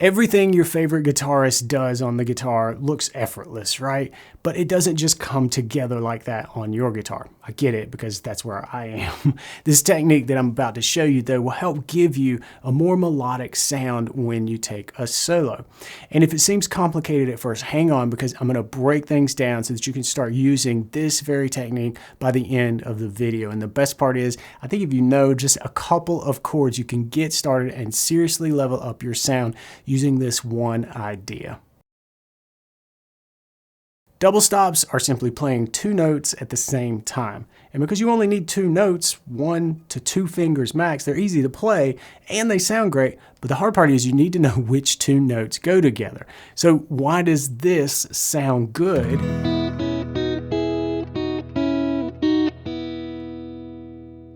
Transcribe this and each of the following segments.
Everything your favorite guitarist does on the guitar looks effortless, right? But it doesn't just come together like that on your guitar. I get it because that's where I am. This technique that I'm about to show you though will help give you a more melodic sound when you take a solo. And if it seems complicated at first, hang on because I'm going to break things down so that you can start using this very technique by the end of the video. And the best part is, I think if you know just a couple of chords, you can get started and seriously level up your sound using this one idea. Double stops are simply playing two notes at the same time. And because you only need two notes, 1 to 2 fingers max, they're easy to play and they sound great. But the hard part is you need to know which two notes go together. So why does this sound good?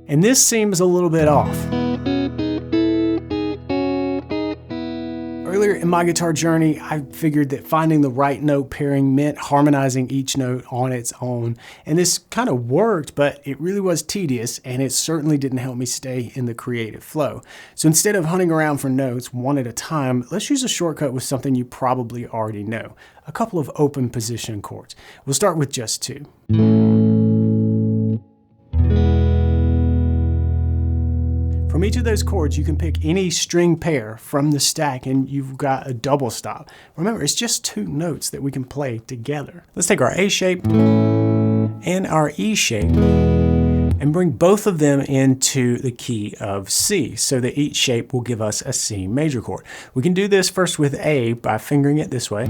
And this seems a little bit off. Earlier in my guitar journey, I figured that finding the right note pairing meant harmonizing each note on its own. And this kind of worked, but it really was tedious, and it certainly didn't help me stay in the creative flow. So instead of hunting around for notes one at a time, let's use a shortcut with something you probably already know. A couple of open position chords. We'll start with just two. From each of those chords, you can pick any string pair from the stack and you've got a double stop. Remember, it's just two notes that we can play together. Let's take our A shape and our E shape and bring both of them into the key of C so that each shape will give us a C major chord. We can do this first with A by fingering it this way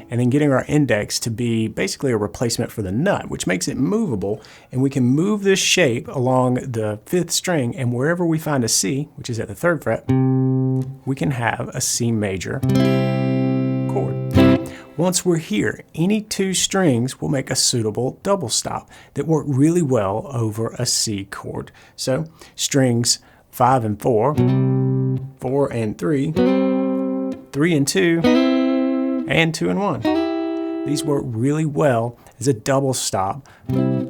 and then getting our index to be basically a replacement for the nut, which makes it movable, and we can move this shape along the 5th string, and wherever we find a C, which is at the 3rd fret, we can have a C major chord. Once we're here, any two strings will make a suitable double stop that work really well over a C chord. So strings 5 and 4, 4 and 3, 3 and 2, and 2 and 1. These work really well as a double stop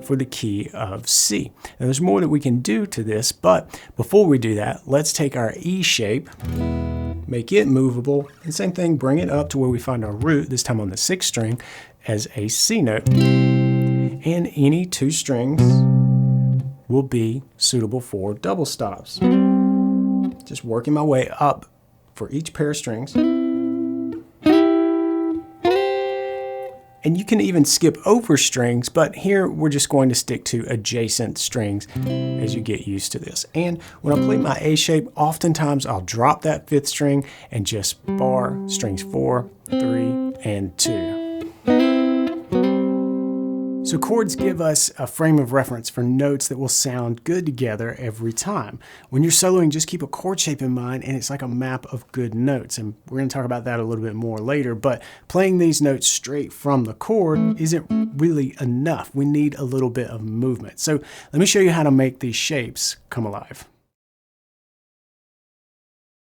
for the key of C. Now there's more that we can do to this, but before we do that, let's take our E shape, make it movable, and same thing, bring it up to where we find our root, this time on the 6th string, as a C note. And any two strings will be suitable for double stops. Just working my way up for each pair of strings. And you can even skip over strings, but here we're just going to stick to adjacent strings as you get used to this. And when I play my A shape, oftentimes I'll drop that 5th string and just bar strings 4, 3, and 2. So chords give us a frame of reference for notes that will sound good together every time. When you're soloing, just keep a chord shape in mind and it's like a map of good notes. And we're going to talk about that a little bit more later, but playing these notes straight from the chord isn't really enough. We need a little bit of movement. So let me show you how to make these shapes come alive.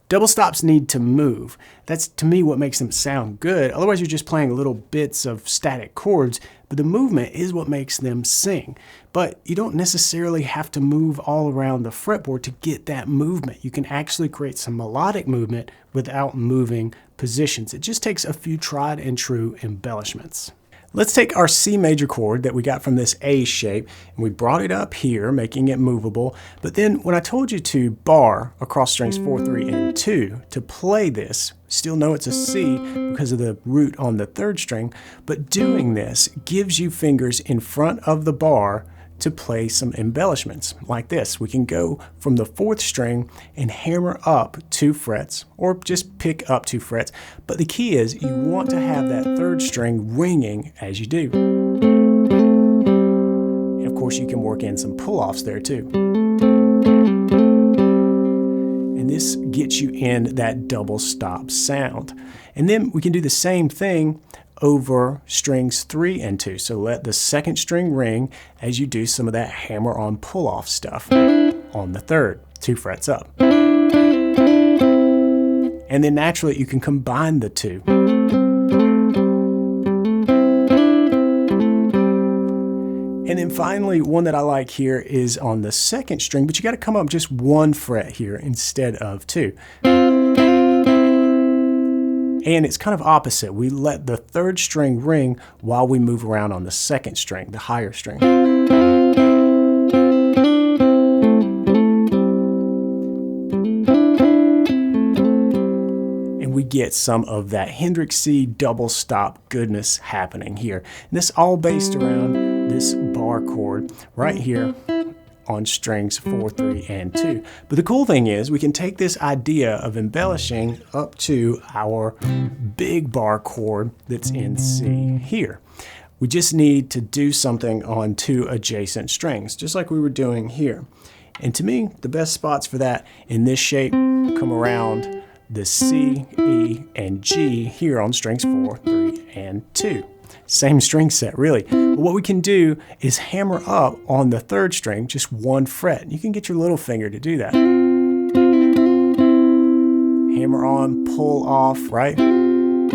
Double stops need to move. That's, to me, what makes them sound good. Otherwise, you're just playing little bits of static chords, but the movement is what makes them sing. But you don't necessarily have to move all around the fretboard to get that movement. You can actually create some melodic movement without moving positions. It just takes a few tried and true embellishments. Let's take our C major chord that we got from this A shape, and we brought it up here, making it movable. But then when I told you to bar across strings 4, 3, and 2 to play this, still know it's a C because of the root on the 3rd string, but doing this gives you fingers in front of the bar to play some embellishments like this. We can go from the 4th string and hammer up 2 frets or just pick up 2 frets. But the key is you want to have that 3rd string ringing as you do. And of course you can work in some pull-offs there too. And this gets you in that double stop sound. And then we can do the same thing over strings 3 and 2. So let the 2nd string ring as you do some of that hammer on pull off stuff on the 3rd, 2 frets up. And then naturally you can combine the two. And then finally, one that I like here is on the 2nd string, but you got to come up just 1 fret here instead of 2. And it's kind of opposite. We let the third string ring while we move around on the second string, the higher string. And we get some of that Hendrixy double stop goodness happening here. And this all based around this bar chord right here on strings 4, 3, and 2. But the cool thing is we can take this idea of embellishing up to our big bar chord that's in C here. We just need to do something on 2 adjacent strings, just like we were doing here. And to me, the best spots for that in this shape come around the C, E, and G here on strings 4, 3, and 2. Same string set, really. But what we can do is hammer up on the third string just 1 fret. You can get your little finger to do that. Hammer on, pull off, right? You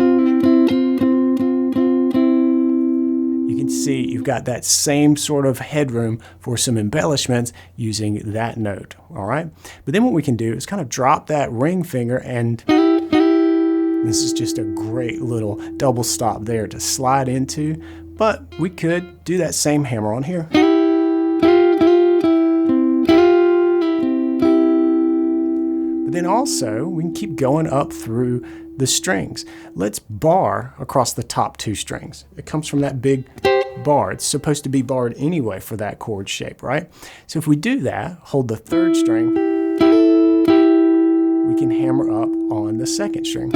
can see you've got that same sort of headroom for some embellishments using that note, all right? But then what we can do is kind of drop that ring finger, and this is just a great little double stop there to slide into, but we could do that same hammer on here. But then also, we can keep going up through the strings. Let's bar across the top 2 strings. It comes from that big bar. It's supposed to be barred anyway for that chord shape, right? So if we do that, hold the third string, we can hammer up on the second string.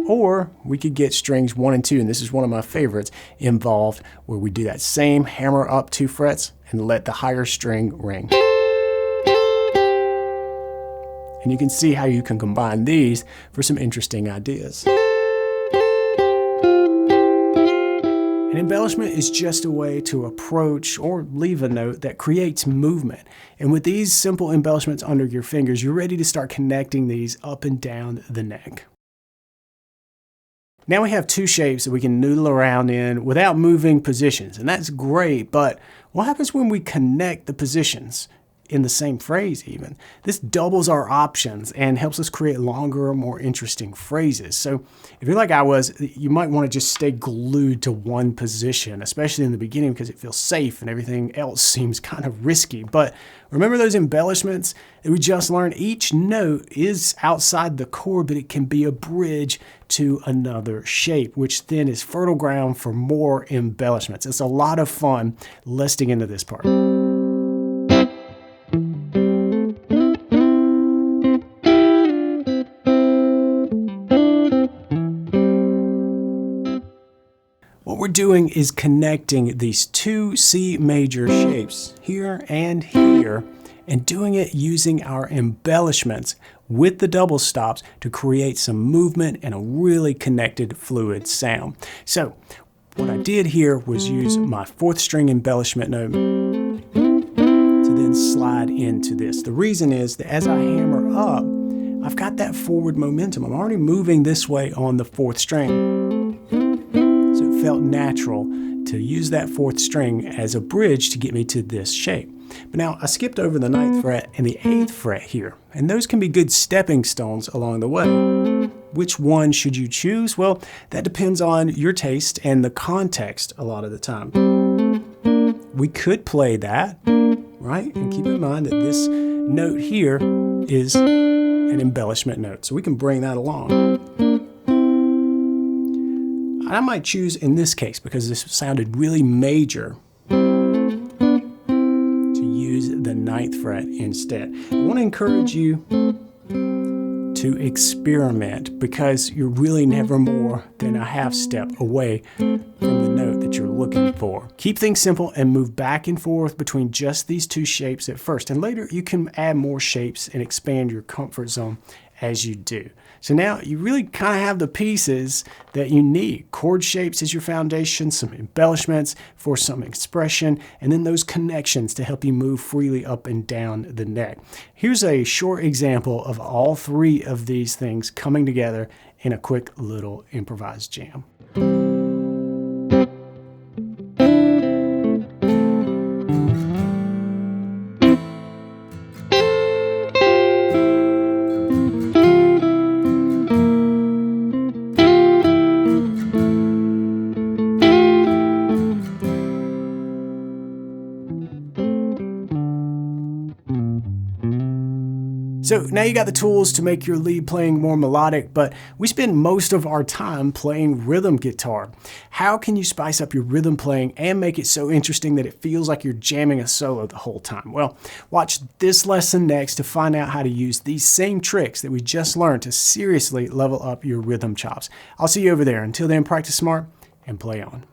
Or we could get strings 1 and 2, and this is one of my favorites, involved, where we do that same hammer up 2 frets and let the higher string ring. And you can see how you can combine these for some interesting ideas. An embellishment is just a way to approach or leave a note that creates movement. And with these simple embellishments under your fingers, you're ready to start connecting these up and down the neck. Now we have 2 shapes that we can noodle around in without moving positions, and that's great, but what happens when we connect the positions in the same phrase even? This doubles our options and helps us create longer, more interesting phrases. So if you're like I was, you might want to just stay glued to one position, especially in the beginning because it feels safe and everything else seems kind of risky. But remember those embellishments that we just learned? Each note is outside the chord, but it can be a bridge to another shape, which then is fertile ground for more embellishments. It's a lot of fun. Let's dig into this part. What we're doing is connecting these 2 C major shapes, here and here, and doing it using our embellishments with the double stops to create some movement and a really connected, fluid sound. So what I did here was use my 4th string embellishment note to then slide into this. The reason is that as I hammer up, I've got that forward momentum. I'm already moving this way on the 4th string. So it felt natural to use that 4th string as a bridge to get me to this shape. But now I skipped over the 9th fret and the 8th fret here, and those can be good stepping stones along the way. Which one should you choose? Well, that depends on your taste and the context a lot of the time. We could play that, right? And keep in mind that this note here is an embellishment note, so we can bring that along. I might choose in this case, because this sounded really major, to use the 9th fret instead. I want to encourage you to experiment, because you're really never more than a half step away from the note that you're looking for. Keep things simple and move back and forth between just these 2 shapes at first, and later you can add more shapes and expand your comfort zone as you do. So now you really kind of have the pieces that you need. Chord shapes as your foundation, some embellishments for some expression, and then those connections to help you move freely up and down the neck. Here's a short example of all 3 of these things coming together in a quick little improvised jam. So now you got the tools to make your lead playing more melodic, but we spend most of our time playing rhythm guitar. How can you spice up your rhythm playing and make it so interesting that it feels like you're jamming a solo the whole time? Well, watch this lesson next to find out how to use these same tricks that we just learned to seriously level up your rhythm chops. I'll see you over there. Until then, practice smart and play on.